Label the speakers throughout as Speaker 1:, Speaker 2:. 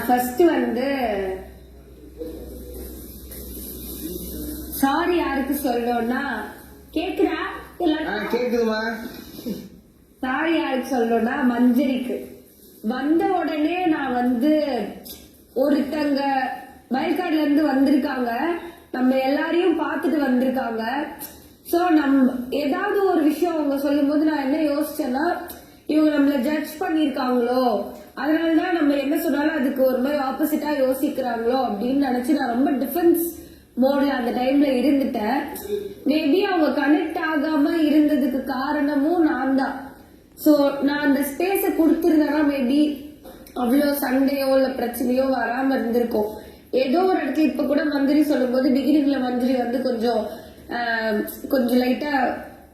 Speaker 1: First வந்து sorry யாருக்கு சொல்லணும்னா கேக்குறா
Speaker 2: கேக்குதுமா.
Speaker 1: சாரி யாருக்கு சொல்லணும்னா மஞ்சரிக்கு. வந்த உடனே நான் வந்து ஒருத்தங்க வயல்காடுல இருந்து வந்திருக்காங்க, நம்ம எல்லாரையும் பார்த்துட்டு வந்திருக்காங்க. சோ நம்ம ஏதாவது ஒரு விஷயம் அவங்க சொல்லும் போது நான் என்ன யோசிச்சேன்னா, இவங்க நம்மள ஜட்ஜ் பண்ணிருக்காங்களோ, அதனாலதான் நம்ம என்ன சொன்னாலும் அதுக்கு ஒரு மாதிரி ஆப்போசிட்டா யோசிக்கிறாங்களோ அப்படின்னு நினைச்சு நான் ரொம்ப டிஃபென்ஸ் மோட்ல அந்த டைம்ல இருந்துட்டேன். மேபி அவங்க கனெக்ட் ஆகாம இருந்ததுக்கு காரணமும் நான் தான். சோ நான் அந்த ஸ்பேஸ கொடுத்திருந்தேன்னா மேபி அவ்வளோ சண்டையோ இல்ல பிரச்சனையோ வராம இருந்திருக்கும். ஏதோ ஒரு இடத்துல இப்ப கூட மந்திரி சொல்லும் போது பிகினிங்ல மந்திரி வந்து கொஞ்சம் லைட்டா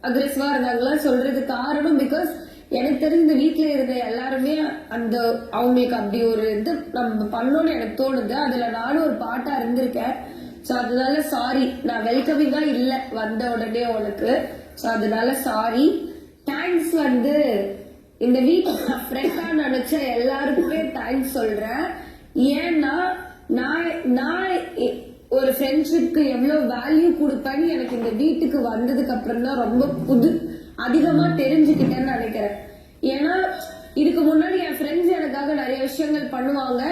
Speaker 1: அக்ரெசிவா இருந்தாங்களா சொல்றது காரணம் பிகாஸ் எனக்கு தெரிஞ்ச இந்த வீட்டுல இருந்த எல்லாருமே அந்த அவங்களுக்கு அப்படி ஒரு இது நம்ம பண்ணோம்னு எனக்கு தோணுது. அதுல நானும் ஒரு பாட்டா இருந்திருக்கேன். சோ அதனால சாரி, நான் வெல்கமிங்கா இல்ல வந்த உடனே உனக்கு. சோ அதனால சாரி. தேங்க்ஸ் வந்து இந்த வீட்டுக்கு நான் ஃப்ரெண்டா நினைச்ச எல்லாருக்குமே தேங்க்ஸ் சொல்றேன். ஏன்னா நான் ஒரு ஃப்ரெண்ட்ஷிப்க்கு எவ்வளவு வேல்யூ கொடுப்பேன்னு எனக்கு இந்த வீட்டுக்கு வந்ததுக்கு அப்புறம் தான் ரொம்ப அதிகமா தெரிஞ்சுக்கிட்டேன்னு நினைக்கிறேன். ஏன்னா இதுக்கு முன்னாடி என் ஃப்ரெண்ட்ஸ் எனக்காக நிறைய விஷயங்கள் பண்ணுவாங்க.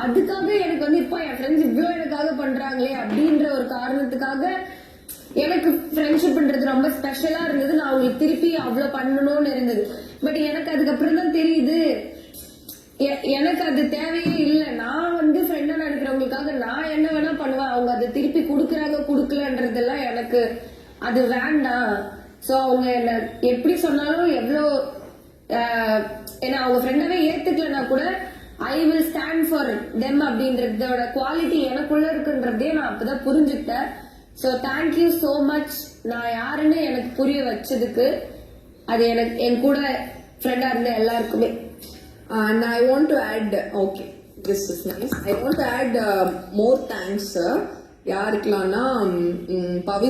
Speaker 1: அதுக்காக எனக்கு வந்து இப்போ என் ஃப்ரெண்ட்ஸ் இவ்வளவு எனக்காக பண்றாங்களே அப்படின்ற ஒரு காரணத்துக்காக எனக்கு ஃப்ரெண்ட்ஷிப்ன்றது ரொம்ப ஸ்பெஷலா இருந்தது. நான் அவங்களுக்கு திருப்பி அவ்வளவு பண்ணணும்னு இருந்தது. பட் எனக்கு அதுக்கப்புறம் தான் தெரியுது எனக்கு அது தேவையே இல்லை. நான் வந்து ஃப்ரெண்டா நினைக்கிறவங்களுக்காக நான் என்ன வேணா பண்ணுவேன். அவங்க அதை திருப்பி கொடுக்குறாங்க கொடுக்கலன்றதெல்லாம் எனக்கு அது வேண்டாம். சோ அவங்க என்ன எப்படி சொன்னாலும் எவ்வளோ ஏன்னா அவங்க ஃப்ரெண்டாவே ஏத்துக்கலன்னா கூட I will stand for them அப்படின்றதோட குவாலிட்டி எனக்குள்ள இருக்குன்றதே நான் அப்பதான் புரிஞ்சுக்கிட்டேன். So thank you so much. நான் யாருன்னு எனக்கு புரிய வச்சதுக்கு அது எனக்கு என் கூட ஃப்ரெண்டா இருந்த எல்லாருக்குமே.
Speaker 3: And I want to add, okay, this is nice. I want to add more thanks. யாருக்கெல்லாம்னா Pavithra